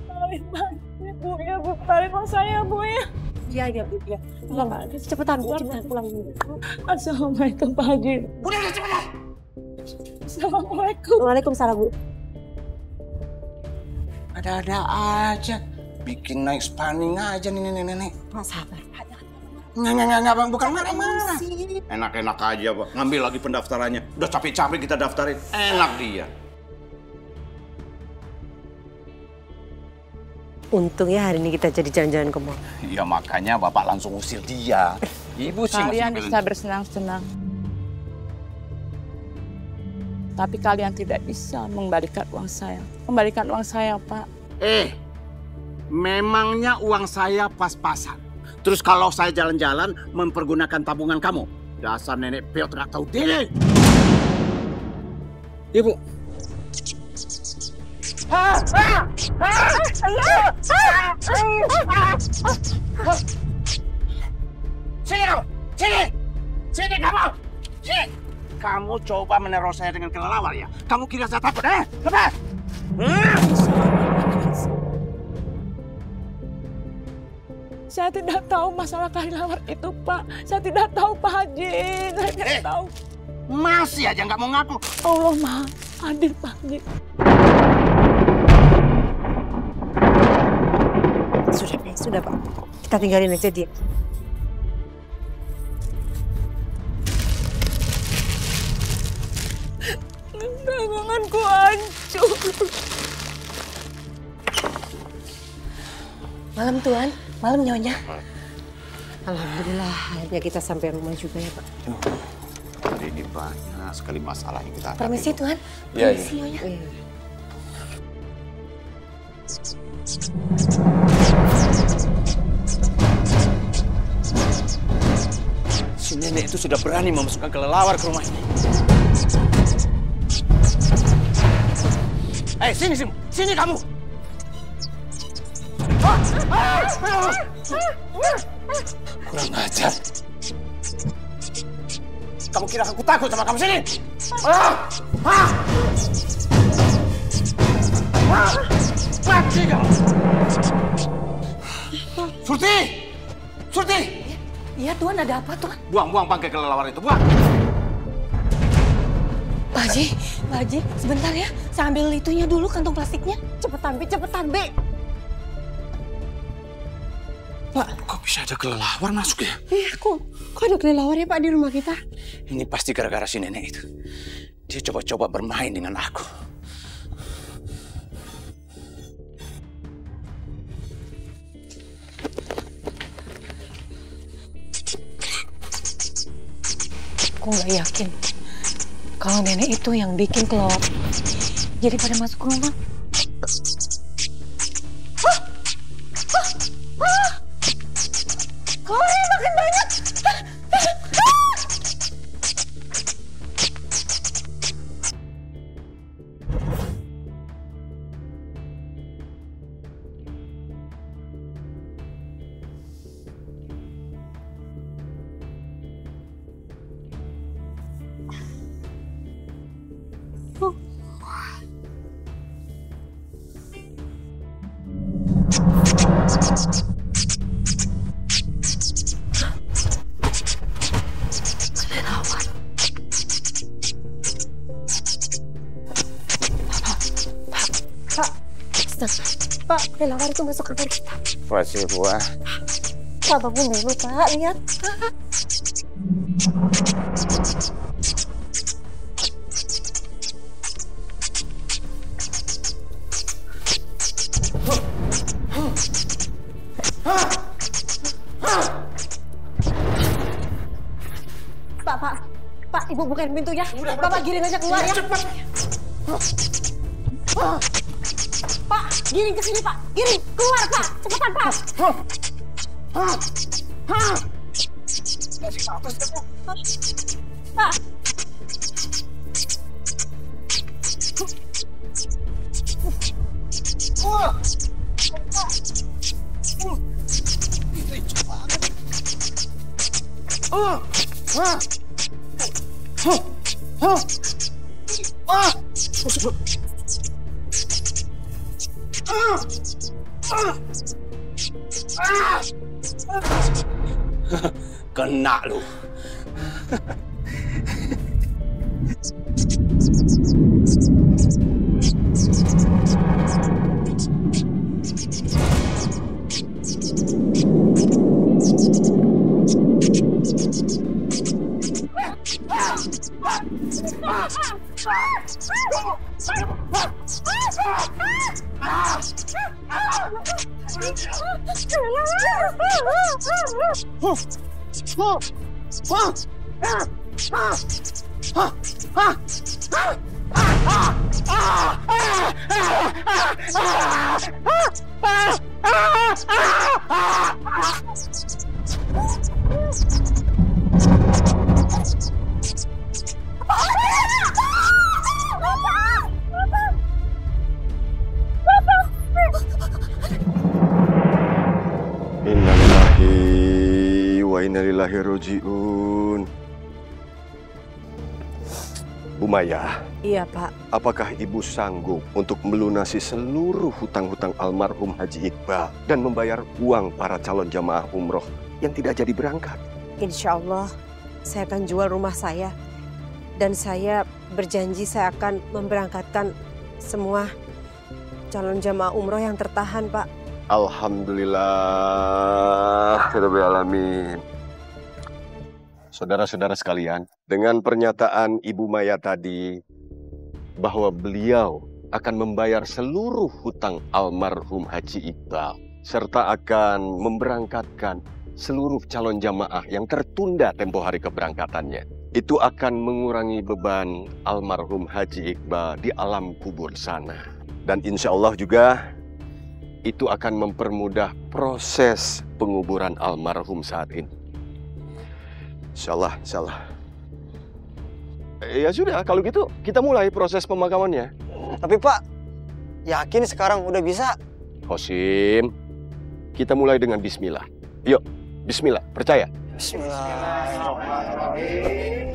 kembaliin lagi Bu ya Bu, kembaliin uang saya Bu ya. Iya Bu, ya. Pulang, cepetan Bu, cepetan pulang dulu. Assalamualaikum Pak Haji. Udah cepetan. Assalamualaikum. Waalaikumsalam Bu. Ada-ada aja. Bikin naik spanning aja nih nenek-nenek. Pak sabar Pak. Nggak, bukan marah-marah. Enak-enak aja Pak. Ngambil lagi pendaftarannya. Udah capek-capek kita daftarin. Enak dia. Untungnya hari ini kita jadi jalan-jalan ke mall. Iya makanya Bapak langsung usir dia. Ibu sih kalian bisa bersenang-senang. Tapi kalian tidak bisa mengembalikan uang saya. Kembalikan uang saya Pak. Memangnya uang saya pas-pasan. Terus kalau saya jalan-jalan mempergunakan tabungan kamu. Dasar nenek peot nggak tahu diri. Ibu. Sini kamu. Sini kamu. Sini. Kamu coba meneror saya dengan kelelawar ya. Kamu kira saya takut Lepas. Saya tidak tahu masalah kelelawar itu, Pak. Saya tidak tahu, Pak Haji. Saya tidak tahu. Masih aja nggak mau ngaku. Allah Maha Adil, Pak Haji. Sudah Pak. Kita tinggalin aja dia. Daganganku hancur. Malam Tuan, malam Nyonya. Alhamdulillah, akhirnya kita sampai rumah juga ya Pak. Hari ini banyak sekali masalah yang kita hadapi. Permisi Tuan. Iya. Permisi Nyonya. Si nenek itu sudah berani memasukkan kelelawar ke rumah ini. Sini kamu. Kurang ajar. Kamu kira aku takut sama kamu sini? Mati kamu. Surti! Iya Tuan, ada apa Tuan? Buang bangkai kelelawar itu, buang. Pak Haji, sebentar ya. Saya ambil itunya dulu, kantong plastiknya. Cepetan, Be. Pak, kok bisa ada kelelawar masuk ya? Iya, kok ada kelelawar ya Pak di rumah kita? Ini pasti gara-gara si nenek itu. Dia coba-coba bermain dengan aku. Aku nggak yakin kalau nenek itu yang bikin kelelawar. Jadi pada masuk ke rumah. Kelelawar makin banyak. Pak, kelelawar itu masuk kantor kita. Masih buah. Pak, bangun dulu, Pak. Lihat, Pak. Pak, Ibu bukain pintunya. Bapak giring aja keluar ya. Cepat. Pak, giring ke sini, Pak. Giring, keluar, Pak. Cepetan, Pak. Kasih ke atas, Pak. Kena lu. Innalillahi wa inna ilaihi raji'un. Bu Maya. Iya, Pak. Apakah Ibu sanggup untuk melunasi seluruh hutang-hutang almarhum Haji Iqbal dan membayar uang para calon jamaah umroh yang tidak jadi berangkat? Insya Allah, saya akan jual rumah saya. Dan saya berjanji saya akan memberangkatkan semua calon jamaah umroh yang tertahan, Pak. Alhamdulillah, Rabbil alamin. Saudara-saudara sekalian, dengan pernyataan Ibu Maya tadi bahwa beliau akan membayar seluruh hutang almarhum Haji Iqbal serta akan memberangkatkan seluruh calon jamaah yang tertunda tempo hari keberangkatannya, itu akan mengurangi beban almarhum Haji Iqbal di alam kubur sana. Dan insya Allah juga itu akan mempermudah proses penguburan almarhum saat ini. Insya Allah. Ya sudah, kalau gitu kita mulai proses pemakamannya. Tapi Pak, yakin sekarang udah bisa? Hosim, kita mulai dengan bismillah. Yuk, bismillah, percaya. Bismillahirrahmanirrahim.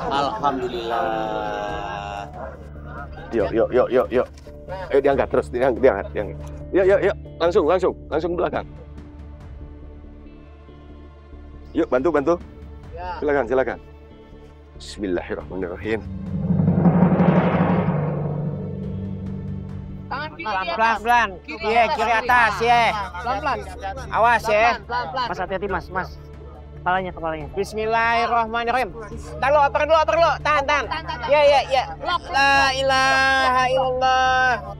Alhamdulillah. Yuk. Diangkat terus, diangkat. Yuk. Langsung ke belakang. Yuk, bantu. Silakan. Bismillahirrahmanirrahim. Pelan. Iya, kiri atas ya. Pelan. Awas ya. Mas hati-hati mas. Kepalanya. Bismillahirrahmanirrahim. Tahan dulu. Tahan. Ya. La ilaha illallah.